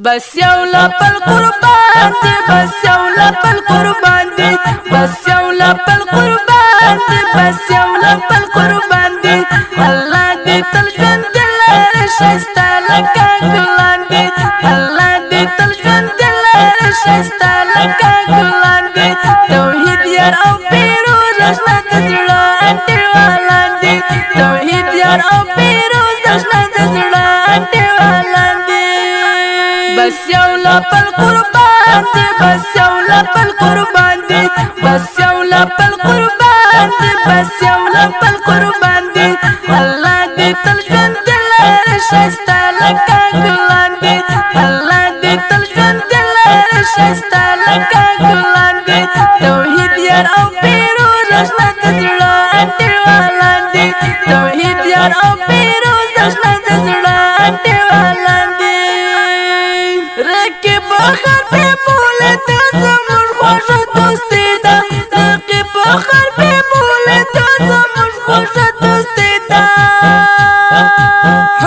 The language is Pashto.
بس یو لپل قربان دی بس یو لپل قربان دی بس یو لپل قربان دی بس یو لپل قربان دی الله دې تل ژوند دلاره ښایسته لکه ګلان دی الله دې تل ژوند دلاره ښایسته لکه ګلان دی توحید یار او پیروز اشنا د زړه انډیوالان دی توحید یار او پیروز اشنا د زړه انډیوالان دی بس یو لپل قربان دی بس یو لپل قربان دی بس یو لپل قربان دی بس یو لپل قربان دی الله دې تل ژوند دلاره ښایسته لکه ګلان دی الله دې تل ژوند دلاره ښایسته لکه ګلان دی توحید یار او پیروز اشنا د زړه انډیوالان دی توحید یار او پیروز اشنا د زړه انډیوالان دی رقیب خر په مولا ته زموږ خوږه دوستي ده رقیب خر